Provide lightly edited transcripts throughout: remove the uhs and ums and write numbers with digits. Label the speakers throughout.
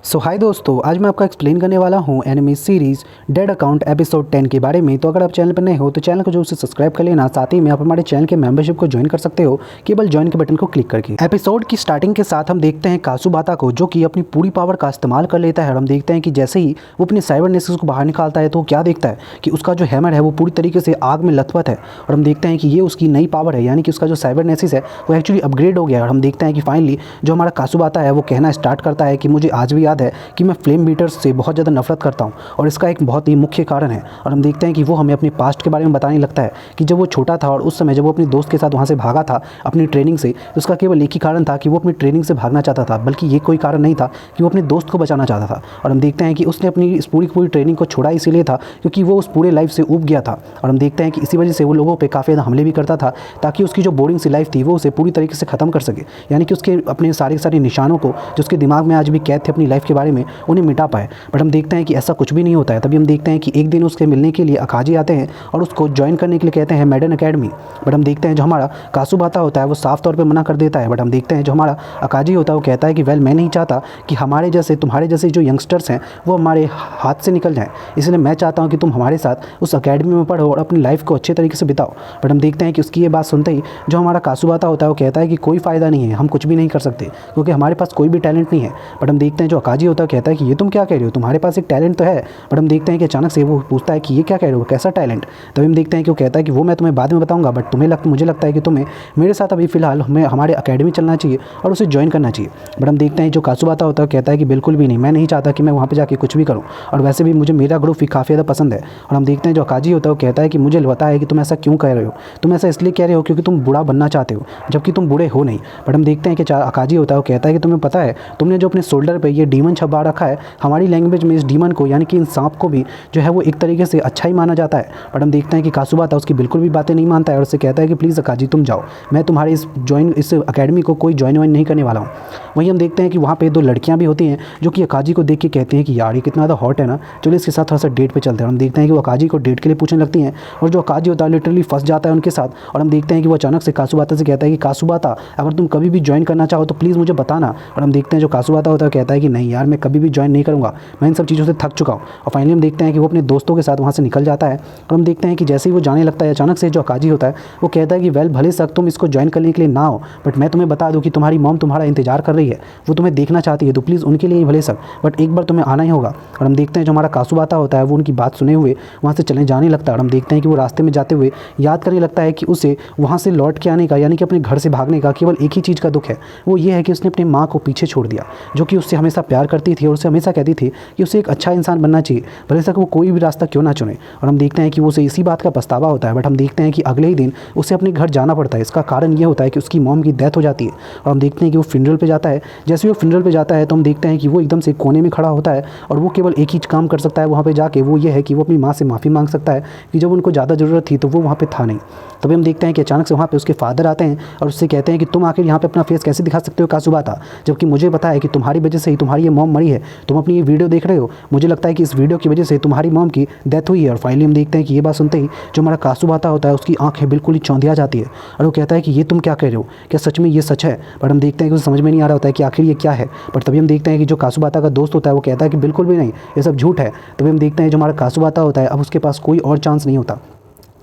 Speaker 1: सो हाय दोस्तों, आज मैं आपको एक्सप्लेन करने वाला हूँ anime series dead account episode 10 के बारे में। तो अगर आप चैनल पर नए हो तो चैनल को जरूर से सब्सक्राइब कर लेना। साथ ही में आप हमारे चैनल के मेंबरशिप को ज्वाइन कर सकते हो केवल ज्वाइन के बटन को क्लिक करके। एपिसोड की स्टार्टिंग के साथ हम देखते हैं कासुबाता को, जो कि अपनी पूरी पावर का इस्तेमाल कर लेता है। और हम देखते हैं कि जैसे ही वो अपने साइबर नेक्सस को बाहर निकालता है तो क्या देखता है कि उसका जो हैमर है वो पूरी तरीके से आग में लथपथ है। और हम देखते हैं कि ये उसकी नई पावर है, यानी कि उसका जो साइबर नेक्सस है वो एक्चुअली अपग्रेड हो गया है। और हम देखते हैं कि फाइनली जो हमारा कासुबाता है वो कहना स्टार्ट करता है कि मुझे आज भी याद है कि मैं फ्लेम बीटर्स से बहुत ज़्यादा नफरत करता हूँ और इसका एक बहुत ही मुख्य कारण है। और हम देखते हैं कि वो हमें अपने पास्ट के बारे में बताने लगता है कि जब वो छोटा था और उस समय जब वो अपने दोस्त के साथ वहाँ से भागा था अपनी ट्रेनिंग से, तो उसका केवल एक ही कारण था कि वो अपनी ट्रेनिंग से भागना चाहता था, बल्कि ये कोई कारण नहीं था कि वो अपने दोस्त को बचाना चाहता था। और हम देखते हैं कि उसने अपनी इस पूरी पूरी ट्रेनिंग को छोड़ा इसीलिए था क्योंकि वो उस पूरे लाइफ से ऊब गया था। और हम देखते हैं कि इसी वजह से वो लोगों पर काफ़ी ज़्यादा हमले भी करता था ताकि उसकी जो बोरिंग सी लाइफ थी वो उसे पूरी तरीके से ख़त्म कर सके, यानी कि उसके अपने सारे निशानों को जो उसके दिमाग में आज भी कैद थे अपनी लाइफ के बारे में उन्हें मिटा पाए। बट हम देखते हैं कि ऐसा कुछ भी नहीं होता है। तभी हम देखते हैं कि एक दिन उसके मिलने के लिए अकाजी आते हैं और उसको ज्वाइन करने के लिए कहते हैं मैडन अकेडमी। बट हम देखते हैं जो हमारा कासुबाता होता है वो साफ तौर पे मना कर देता है। बट हम देखते हैं जो हमारा अकाजी होता है वो कहता है कि वेल, मैं नहीं चाहता कि हमारे जैसे तुम्हारे जैसे जो यंगस्टर्स हैं वो हमारे हाथ से निकल जाएँ, इसलिए मैं चाहता हूँ कि तुम हमारे साथ उस अकेडमी में पढ़ो और अपनी लाइफ को अच्छे तरीके से बिताओ। बट हम देखते हैं कि उसकी ये बात सुनते ही जो हमारा कासुबाता होता है वो कहता है कि कोई फ़ायदा नहीं है, हम कुछ भी नहीं कर सकते क्योंकि हमारे पास कोई भी टैलेंट नहीं है। बट हम देखते हैं जो अकाजी होता है कहता है कि ये तुम क्या कह रहे हो, तुम्हारे पास एक टैलेंट तो है। बट हम देखते हैं कि अचानक से वो पूछता है कि ये क्या कह रहे हो, कैसा टैलेंट। तभी हम देखते हैं कि वो कहता है कि वो मैं तुम्हें बाद में बताऊंगा, बट मुझे लगता है कि तुम्हें मेरे साथ अभी फिलहाल हमें हमारे अकेडमी चलना चाहिए और उसे ज्वाइन करना चाहिए। बट हम देखते हैं जो कासुबाता होता है कहता है कि बिल्कुल भी नहीं, मैं नहीं चाहता कि मैं वहाँ पर जाके कुछ भी करूँ, और वैसे भी मुझे मेरा ग्रुप भी काफ़ी ज़्यादा पसंद है। और हम देखते हैं जो अकाजी होता है वो कहता है कि मुझे पता है कि तुम ऐसा क्यों कह रहे हो, तुम ऐसा इसलिए कह रहे हो क्योंकि तुम बूढ़ा बनना चाहते हो जबकि तुम बूढ़े हो नहीं। बट हम देखते हैं कि अकाजी होता है वो कहता है कि तुम्हें पता है तुमने जो अपने शोल्डर पर ये डीमन छपा रखा है, हमारी लैंग्वेज में इस डीमन को यानी कि इन सांप को भी जो है वो एक तरीके से अच्छा ही माना जाता है। बट हम देखते हैं कि कासुबाता उसकी बिल्कुल भी बातें नहीं मानता है और उससे कहता है कि प्लीज़ अकाजी तुम जाओ, मैं तुम्हारे इस अकेडमी को कोई ज्वाइन नहीं करने वाला हूँ। वहीं हम देखते हैं कि वहाँ पे दो लड़कियाँ भी होती हैं जो कि अकाजी को देख के कहती हैं कि यार ये कितना ज़्यादा हॉट है ना, चलो इसके साथ थोड़ा सा डेट पे चलते हैं। और हम देखते हैं कि वो अकाजी को डेट के लिए पूछने लगती हैं और जो अकाजी होता है लिटरली फंस जाता है उनके साथ। और हम देखते हैं कि वो अचानक से कासुबाता से कहता है कि कासुबाता, अगर तुम कभी भी ज्वाइन करना चाहो तो प्लीज़ मुझे बताना। और हम देखते हैं जो कासुबाता होता है कहता है कि नहीं यार, मैं कभी भी ज्वाइन नहीं करूँगा, मैं इन सब चीज़ों से थक चुका हूँ। और फाइनली हम देखते हैं कि वो अपने दोस्तों के साथ वहाँ से निकल जाता है। और हम देखते हैं कि जैसे ही वो जाने लगता है अचानक से जो अकाजी होता है वो कहता है कि वेल, भले सक तुम इसको ज्वाइन करने के लिए ना हो, बट मैं तुम्हें बता दूं कि तुम्हारी मॉम तुम्हारा इंतजार कर रही है, वो तुम्हें देखना चाहती है, तो प्लीज़ उनके लिए भले सक बट एक बार तुम्हें आना ही होगा। और हम देखते हैं जो हमारा कासुबाता होता है वो उनकी बात सुने हुए वहाँ से चले जाने लगता है। और हम देखते हैं कि वो रास्ते में जाते हुए याद करने लगता है कि उसे वहाँ से लौट के आने का यानी कि अपने घर से भागने का केवल एक ही चीज़ का दुख है, वो ये है कि उसने अपनी माँ को पीछे छोड़ दिया, जो कि उससे हमेशा प्यार करती थी और उसे हमेशा कहती थी कि उसे एक अच्छा इंसान बनना चाहिए, भले तक वो कोई भी रास्ता क्यों ना चुने। और हम देखते हैं कि वो उसे इसी बात का पछतावा होता है। बट हम देखते हैं कि अगले ही दिन उसे अपने घर जाना पड़ता है। इसका कारण ये होता है कि उसकी मॉम की डेथ हो जाती है। और हम देखते हैं कि वो फ्यूनरल पे जाता है। जैसे वो फ्यूनरल पे जाता है तो हम देखते हैं कि वो एकदम से कोने में खड़ा होता है और वो केवल एक ही काम कर सकता है वहाँ पे जाके, वो ये है कि वो अपनी माँ से माफ़ी मांग सकता है कि जब उनको ज़्यादा ज़रूरत थी तो वो वहाँ पे था नहीं। तभी हम देखते हैं कि अचानक से वहाँ पे उसके फादर आते हैं और उससे कहते हैं कि तुम आखिर यहाँ पे अपना फेस कैसे दिखा सकते हो कासुबाता, जबकि मुझे पता है कि तुम्हारी वजह से ही तुम्हारी ये मॉम मरी है, तुम अपनी ये वीडियो देख रहे हो, मुझे लगता है कि इस वीडियो की वजह से तुम्हारी मॉम की डेथ हुई है। और फाइनली हम देखते हैं कि ये बात सुनते ही जो हमारा कासुबाता होता है उसकी आंखें बिल्कुल ही चौंधिया जाती है और वो कहता है कि ये तुम क्या कह रहे हो, क्या सच में ये सच है। बट हम देखते हैं कि उसे समझ में नहीं आ रहा होता है कि आखिर ये क्या है। बट तभी हम देखते हैं कि जो कासुबाता का दोस्त होता है वो कहता है कि बिल्कुल भी नहीं, ये सब झूठ है। तभी हम देखते हैं जो हमारा कासुबाता होता है अब उसके पास कोई और चांस नहीं होता,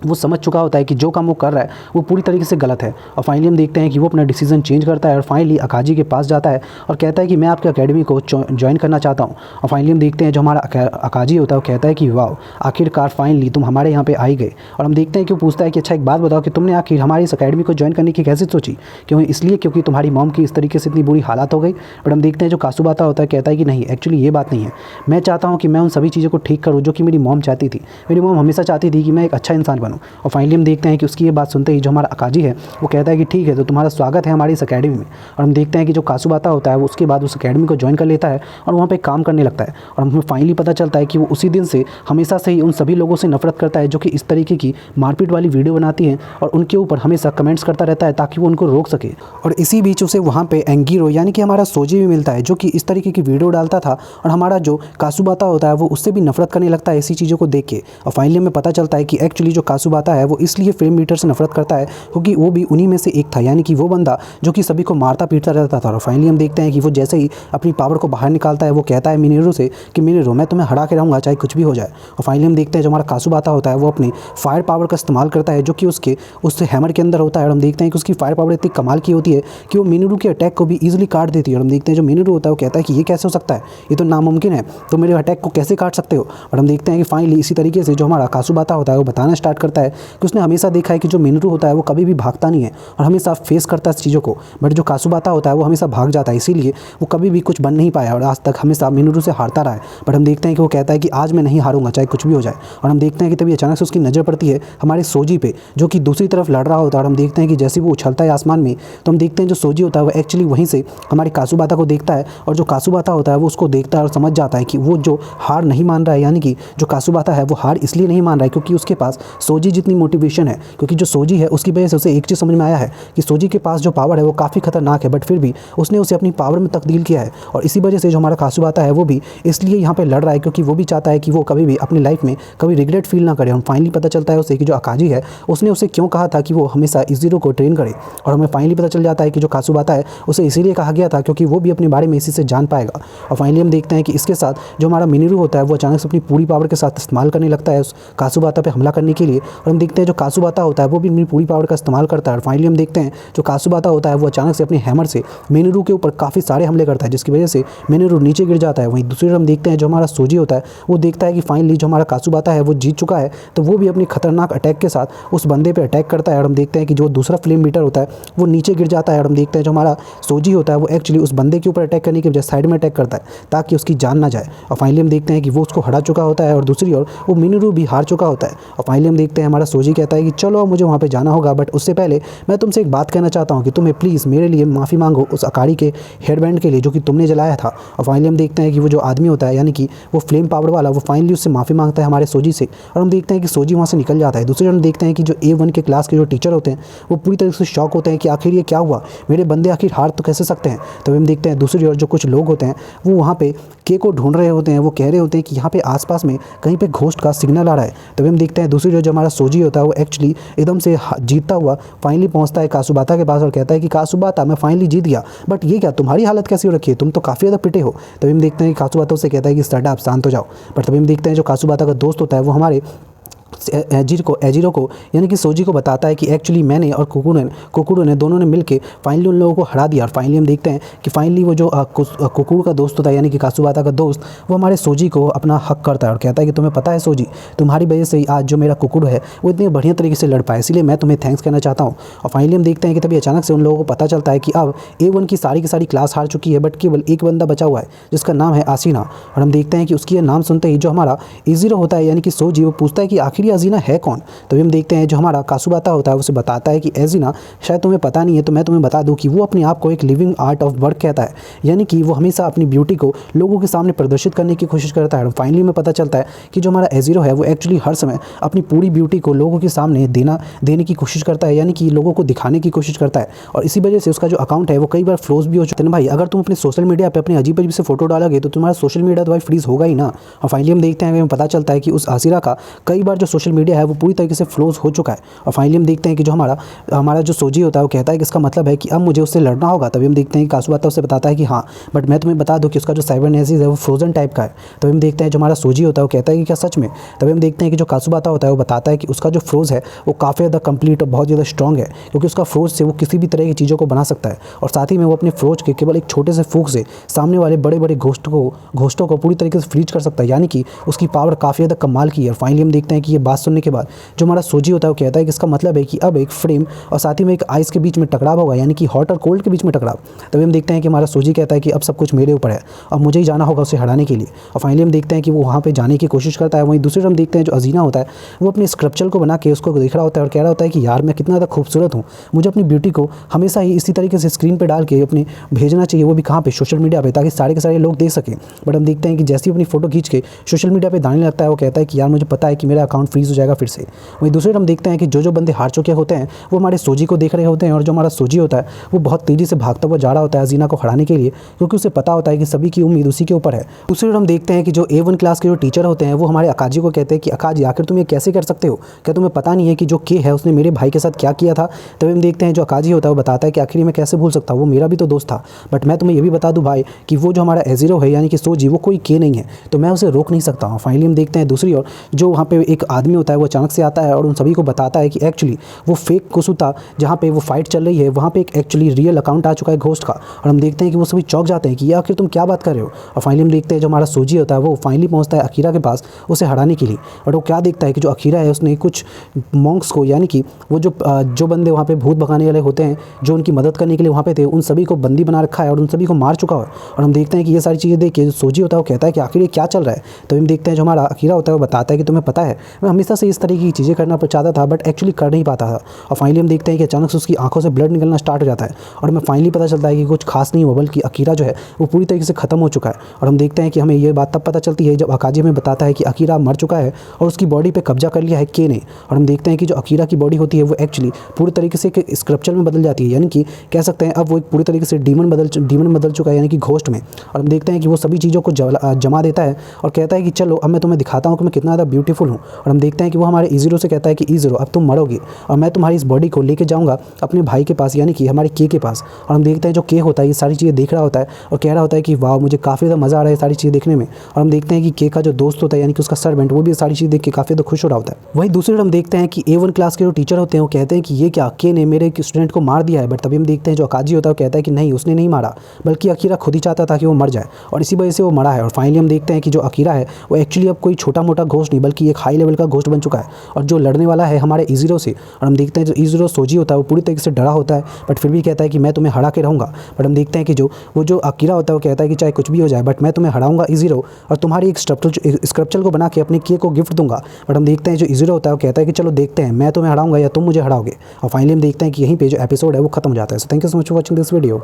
Speaker 1: वो समझ चुका होता है कि जो काम वो कर रहा है वो पूरी तरीके से गलत है। और फाइनली हम देखते हैं कि वो अपना डिसीजन चेंज करता है और फाइनली अकाजी के पास जाता है और कहता है कि मैं आपके अकेडमी को ज्वाइन करना चाहता हूँ। और फाइनली हम देखते हैं जो हमारा अकाजी होता है वो कहता है कि वाह, आखिरकार फाइनली तुम हमारे यहाँ पे आई गए। और हम देखते हैं कि वो पूछता है कि अच्छा एक बात बताओ कि तुमने आखिर हमारी इस अकेडमी को ज्वाइन करने की कैसे सोची, क्यों, इसलिए क्योंकि तुम्हारी मॉम की इस तरीके से इतनी बुरी हालात हो गई। बट हम देखते हैं जो कासुबाता होता है कहता है कि नहीं, एक्चुअली ये बात नहीं है, मैं चाहता हूँ कि मैं उन सभी चीज़ों को ठीक करूँ जो कि मेरी मॉम चाहती थी। मेरी मॉम हमेशा चाहती थी कि मैं एक अच्छा इंसान बनूँ। और फाइनली देखते हैं कि उसकी ये बात सुनते ही जो हमारा अकाजी है वो कहता है कि ठीक है, तो तुम्हारा स्वागत है हमारी इस अकेडमी में। और हम देखते हैं कि जो कासुबाता होता है वो उसके बाद उस अकेडमी को ज्वाइन कर लेता है और वहाँ पे काम करने लगता है। और हमें फाइनली पता चलता है कि वो उसी दिन से हमेशा से ही उन सभी लोगों से नफरत करता है जो कि इस तरीके की मारपीट वाली वीडियो बनाती हैं और उनके ऊपर हमेशा कमेंट्स करता रहता है ताकि वो उनको रोक सके। और इसी बीच उसे वहाँ पे एंगीरो यानी कि हमारा सोजी भी मिलता है जो कि इस तरीके की वीडियो डालता था और हमारा जो कासुबाता होता है वो उससे भी नफरत करने लगता है इसी चीज़ों को देख के। और फाइनली हमें पता चलता है कि एक्चुअली जो कासुबाता है वो इसलिए फ्लेम ईटर से नफरत करता है क्योंकि वो भी उन्हीं में से एक था, यानी कि वो बंदा जो कि सभी को मारता पीटता रहता था। और फाइनली हम देखते हैं कि वो जैसे ही अपनी पावर को बाहर निकालता है वो कहता है मिनेरू से कि मिनेरू मैं तुम्हें हरा के रहूँगा चाहे कुछ भी हो जाए। और फाइनली हम देखते हैं जो हमारा कासुबाता होता है वो अपनी फायर पावर का इस्तेमाल करता है जो कि उसके उस हैमर के अंदर होता है। और हम देखते हैं कि उसकी फायर पावर इतनी कमाल की होती है कि वो मिनेरू के अटैक को भी ईजिली काट देती है। और हम देखते हैं जो मिनेरू होता है वो कहता है कि ये कैसे हो सकता है, ये तो नामुमकिन है, तो मेरे अटैक को कैसे काट सकते हो। और हम देखते हैं कि फाइनली इसी तरीके से जो हमारा कासुबाता होता है वो बताना स्टार्ट करता है कि उसने हमेशा देखा है कि जो मिनेरू होता है वो कभी भी भागता नहीं है और हमेशा फेस करता है इस चीज़ों को, बट जो कासुबाता होता है वो हमेशा भाग जाता है, इसीलिए वो कभी भी कुछ बन नहीं पाया और आज तक हमेशा मिनेरू से हारता रहा है। बट हम देखते हैं कि वो कहता है कि आज मैं नहीं हारूंगा चाहे कुछ भी हो जाए। और हम देखते हैं कि तभी अचानक से उसकी नज़र पड़ती है हमारे सोजी पे जो कि दूसरी तरफ लड़ रहा होता है। और हम देखते हैं कि जैसे वो उछलता है आसमान में तो हम देखते हैं जो सोजी होता है वो एक्चुअली वहीं से हमारे कासुबाता को देखता है और जो कासुबाता होता है वो उसको देखता है और समझ जाता है कि वो जो हार नहीं मान रहा है, यानी कि जो कासुबाता है वो हार इसलिए नहीं मान रहा है क्योंकि उसके पास सोजी जितनी मोटिवेशन है, क्योंकि जो सोजी है उसकी वजह से उसे एक चीज़ समझ में आया है कि सोजी के पास जो पावर है वो काफ़ी खतरनाक है, बट फिर भी उसने उसे अपनी पावर में तब्दील किया है। और इसी वजह से जो हमारा कासुबाता है वो भी इसलिए यहाँ पे लड़ रहा है क्योंकि वो भी चाहता है कि वो कभी भी अपनी लाइफ में कभी रिग्रेट फील ना करे। और फाइनली पता चलता है उसे कि जो अकाजी है उसने उसे क्यों कहा था कि वो हमेशा इज़ीरो को ट्रेन करे। और हमें फाइनली पता चल जाता है कि जो कासुबाता है उसे इसीलिए कहा गया था क्योंकि वो भी अपने बारे में इसी से जान पाएगा। और फाइनली हम देखते हैं कि इसके साथ जो हमारा मिनेरू होता है वो अचानक से अपनी पूरी पावर के साथ इस्तेमाल करने लगता है उस कासुबाता पे हमला करने के लिए। और हम देखते हैं जो कासुबाता होता है वो भी अपनी पूरी पावर का इस्तेमाल करता है। और फाइनली हम देखते हैं जो कासुबाता होता है वो अचानक से अपने हैमर से मिनेरू के ऊपर काफ़ी सारे हमले करता है जिसकी वजह से मिनेरू नीचे गिर जाता है। वहीं दूसरी तरफ हम देखते हैं जो हमारा सोजी होता है वो देखता है कि फाइनली जो हमारा कासुबाता है वो जीत चुका है, तो वो भी अपनी खतरनाक अटैक के साथ उस बंदे पे अटैक करता है। और हम देखते हैं कि जो दूसरा फ्लेम मीटर होता है वो नीचे गिर जाता है। और हम देखते हैं जो हमारा सोजी होता है वो एक्चुअली उस बंदे के ऊपर अटैक करने के बजाय साइड में अटैक करता है ताकि उसकी जान ना जाए। और फाइनली हम देखते हैं कि वो उसको हरा चुका होता है और दूसरी ओर वो मिनेरू भी हार चुका होता है। और फाइनली हम देखते हैं हमारा सोजी कहता है कि चलो मुझे वहाँ पे जाना होगा, बट उससे पहले मैं तुमसे एक बात कहना चाहता हूँ कि तुम्हें प्लीज़ मेरे लिए माफ़ी मांगो उस अकारी के हेडबैंड के लिए जो कि तुमने जलाया था। और फाइनली हम देखते हैं कि वो जो आदमी होता है यानी कि वो फ्लेम पावर वाला वो फाइनली उससे माफ़ी मांगता है हमारे सोजी से। और हम देखते हैं कि सोजी वहाँ से निकल जाता है। दूसरी ओर हम देखते हैं कि जो A1 के क्लास के जो टीचर होते हैं वो पूरी तरह से शॉक होते हैं कि आखिर ये क्या हुआ, मेरे बंदे आखिर हार तो कैसे सकते हैं। तो हम देखते हैं दूसरी ओर जो कुछ लोग होते हैं वो वहाँ पे के को ढूंढ रहे होते हैं, वो कह रहे होते हैं कि यहाँ पे आसपास में कहीं पे घोस्ट का सिग्नल आ रहा है। तभी हम देखते हैं दूसरी ओर जो हमारा सोजी होता है वो एक्चुअली एकदम से जीतता हुआ फाइनली पहुँचता है कासुबाता के पास और कहता है कि कासुबाता मैं फाइनली जीत गया, बट ये क्या तुम्हारी हालत कैसी हो रखी है, तुम तो काफ़ी ज़्यादा पिटे हो। तभी हम देखते हैं कि कासुबाता से कहता है कि स्टार्ट आप शांत हो जाओ। पर तभी हम देखते हैं जो कासुबाता का दोस्त होता है वो हमारे एजिरो को यानी कि सोजी को बताता है कि एक्चुअली मैंने और कुकुरो ने दोनों ने मिलके फाइनली उन लोगों को हरा दिया। और फाइनली हम देखते हैं कि फाइनली वो जो कुकुरो का दोस्त होता है यानी कि कासुबाता का दोस्त वो हमारे सोजी को अपना हक करता है और कहता है कि तुम्हें पता है सोजी, तुम्हारी वजह से ही आज जो मेरा कुकुरो है वो इतने बढ़िया तरीके से लड़ पाया, इसलिए मैं तुम्हें थैंक्स कहना चाहता हूँ। और फाइनली हम देखते हैं कि तभी अचानक से उन लोगों को पता चलता है कि अब A1 की सारी क्लास हार चुकी है, बट केवल एक बंदा बचा हुआ है जिसका नाम है आसीना। और हम देखते हैं कि उसकी नाम सुनते ही जो हमारा इज़ीरो होता है यानी कि सोजी वो पूछता है कि आखिर ये अजीना है कौन। तभी हम देखते हैं जो हमारा कासुबाता होता है उसे बताता है कि एजिना शायद तुम्हें पता नहीं है तो मैं तुम्हें बता दूं कि वो अपने आप को एक लिविंग आर्ट ऑफ वर्क कहता है, यानी कि वो हमेशा अपनी ब्यूटी को लोगों के सामने प्रदर्शित करने की कोशिश करता है। और फाइनली में पता चलता है कि जो हमारा एजिरो है वो एक्चुअली हर समय अपनी पूरी ब्यूटी को लोगों के सामने देने की कोशिश करता है, यानी कि लोगों को दिखाने की कोशिश करता है। और इसी वजह से उसका जो अकाउंट है वो कई बार फ्रोज भी हो चुके हैं। भाई अगर तुम अपने सोशल मीडिया पर अपने अजीब अजीब से फोटो डालोगे तो तुम्हारा सोशल मीडिया तो भाई फ्रीज होगा ही ना। और फाइनली हम देखते हैं हमें पता चलता है कि उस आसिरा का कई बार जो सोशल मीडिया है वो पूरी तरीके से फ्लोज हो चुका है। और फाइनली हम देखते हैं कि जो हमारा जो सोजी होता है वो कहता है कि इसका मतलब है कि अब मुझे उससे लड़ना होगा। तभी हम देखते हैं कि कासुबाता उससे बताता है कि हाँ, बट मैं तुम्हें बता दूं कि उसका जो साइबरनेसिस है वो फ्रोजन टाइप का है। तभी हम देखते हैं जो हमारा सोजी होता है वो कहता है कि क्या सच में। तभी हम देखते हैं कि जो कासुबाता होता है वो बताता है कि उसका जो फ्रोज है वो काफ़ी ज़्यादा कंप्लीट और बहुत ज़्यादा स्ट्रॉन्ग है, क्योंकि उसका फ्रोज से वो किसी भी तरह की चीज़ों को बना सकता है। और साथ ही में वो अपने फ्रोज के केवल एक छोटे से फूक से सामने वाले बड़े बड़े घोस्टों को पूरी तरीके से फ्रीज कर सकता है, यानी कि उसकी पावर काफ़ी ज़्यादा कमाल की है। और फाइनली हम देखते हैं कि ये बात सुनने के बाद जो हमारा सोजी होता है वो कहता है कि इसका मतलब है कि अब एक फ्रेम और साथ ही में एक आइस के बीच में टकराव होगा, यानी कि हॉट और कोल्ड के बीच में टकराव। तभी हम देखते हैं कि हमारा सोजी कहता है कि अब सब कुछ मेरे ऊपर है, अब मुझे ही जाना होगा उसे हराने के लिए। और फाइनली हम देखते हैं कि वो वहाँ पे जाने की कोशिश करता है। वहीं दूसरी तरफ हम देखते हैं जो अजीना होता है वो अपने स्क्रप्चर को बना के उसको देख रहा होता है और कह रहा होता है कि यार मैं कितना ज़्यादा खूबसूरत हूँ, मुझे अपनी ब्यूटी को हमेशा ही इसी तरीके से स्क्रीन पर डाल के अपने भेजना चाहिए, वो भी कहाँ पे, सोशल मीडिया पे, ताकि सारे के सारे लोग देख सकें। बट हम देखते हैं कि जैसे ही अपनी फोटो खींच के सोशल मीडिया पे डालने लगता है वो कहता है कि यार मुझे पता है कि मेरा अकाउंट फ्रीज हो जाएगा फिर से। वहीं दूसरी हम देखते हैं कि जो बंदे हार चुके होते हैं वो हमारे सोजी को देख रहे होते हैं, और जो हमारा सोजी होता है वो बहुत तेज़ी से भागता हुआ जा रहा होता है अजीना को हराने के लिए, क्योंकि उसे पता होता है कि सभी की उम्मीद उसी के ऊपर है। दूसरी ओर हम देखते हैं कि जो A1 क्लास के जो टीचर होते हैं वो हमारे अकाजी को कहते हैं कि अकाजी आखिर तुम ये कैसे कर सकते हो, क्या तुम्हें पता नहीं है कि जो के है उसने मेरे भाई के साथ क्या किया था। तभी हम देखते हैं जो अकाजी होता है वो बताता है कि आखिर मैं कैसे भूल सकता हूँ, वो मेरा भी तो दोस्त था। बट मैं तुम्हें ये भी बता दूँ भाई कि वो जो हमारा A0 है यानी कि सोजी वो कोई के नहीं है, तो मैं उसे रोक नहीं सकता हूँ। फाइनली हम देखते हैं दूसरी ओर जो वहाँ पे एक आदमी होता है वो अचानक से आता है और उन सभी को बताता है कि एक्चुअली वो फेक कुसुता जहाँ पे वो फाइट चल रही है वहाँ पे एक एक्चुअली रियल अकाउंट आ चुका है घोस्ट का। और हम देखते हैं कि वो सभी चौंक जाते हैं कि ये आखिर तुम क्या बात कर रहे हो। और फाइनली हम देखते हैं जो हमारा सोजी होता है वो फाइनली पहुँचता है अकीरा के पास उसे हराने के लिए। और वो क्या देखता है कि जो अकीरा है उसने कुछ मॉन्क्स को यानी कि वो जो बंदे वहाँ पे भूत भगाने वाले होते हैं जो उनकी मदद करने के लिए वहाँ पे थे उन सभी को बंदी बना रखा है और उन सभी को मार चुका है। और हम देखते हैं कि ये सारी चीज़ें देख के जो सोजी होता है वो कहता है कि आखिर ये क्या चल रहा है। तो हम देखते हैं जो हमारा अकीरा होता है वो बताता है कि तुम्हें पता है मैं हमेशा से इस तरीके की चीज़ें करना चाहता था बट एक्चुअली कर नहीं पाता था। और फाइनली हम देखते हैं कि अचानक से उसकी आंखों से ब्लड निकलना स्टार्ट हो जाता है और हमें फाइनली पता चलता है कि कुछ खास नहीं हुआ बल्कि अकीरा जो है वो पूरी तरीके से खत्म हो चुका है। और हम देखते हैं कि हमें ये बात तब पता चलती है जब अकाजी हमें बताता है कि अकीरा मर चुका है और उसकी बॉडी पे कब्जा कर लिया है के ने। और हम देखते हैं कि जो अकीरा की बॉडी होती है वो एक्चुअली पूरी तरीके से एक स्क्रप्चर में बदल जाती है, यानी कि कह सकते हैं अब वो एक पूरी तरीके से डीमन बदल चुका है यानी कि घोस्ट में। और हम देखते हैं कि वो सभी चीज़ों को जमा देता है और कहता है कि चलो अब मैं तुम्हें दिखाता हूँ कि मैं कितना ज़्यादा ब्यूटीफुल हूँ। और हम देखते हैं कि वो हमारे E0 से कहता है कि E0 अब तुम मरोगे और मैं तुम्हारी इस बॉडी को लेके जाऊँगा अपने भाई के पास यानी कि हमारे के पास। और हम देखते हैं जो के होता है ये सारी चीज़ें देख रहा होता है और कह रहा होता है कि वाह मुझे काफ़ी ज़्यादा मज़ा आ रहा है सारी चीज़ें देखने में। और हम देखते हैं कि के का जो दोस्त होता है यानी कि उसका सर्वेंट वो भी सारी चीज़ देख के काफ़ी ज़्यादा खुश हो रहा होता है। वहीं दूसरी ओर हम देखते हैं कि A1 क्लास के जो टीचर होते हैं वो कहते हैं कि ये क्या के ने मेरे स्टूडेंट को मार दिया है। बट तभी हम देखते हैं जो अकाजी होता है वो कहता है कि नहीं उसने नहीं मारा बल्कि अकीरा खुद ही चाहता था कि वो मर जाए और इसी वजह से वो मरा है। और फाइनली हम देखते हैं कि जो अकीरा है वो एक्चुअली अब कोई छोटा मोटा घोस्ट नहीं बल्कि एक हाई लेवल का घोस्ट बन चुका है और जो लड़ने वाला है हमारे E0 से। और हम देखते हैं जो E0 सोजी होता है वो पूरी तरीके से डरा होता है बट फिर भी कहता है कि मैं तुम्हें हरा के रहूँगा। बट हम देखते हैं कि जो अकीरा होता है वो कहता है कि चाहे कुछ भी हो जाए बट मैं तुम्हें हराऊंगा E0 और तुम्हारी एक स्क्रप्चर को बना के अपने के को गिफ्ट दूंगा। बट हम देखते हैं जो E0 होता है वो कहता है कि चलो देखते हैं मैं तुम्हें हराऊंगा या तुम मुझे हराओगे। और फाइनली हम देखते हैं कि यहीं पे जो एपिसोड है वो खत्म हो जाता है। So thank you so much for watching this video.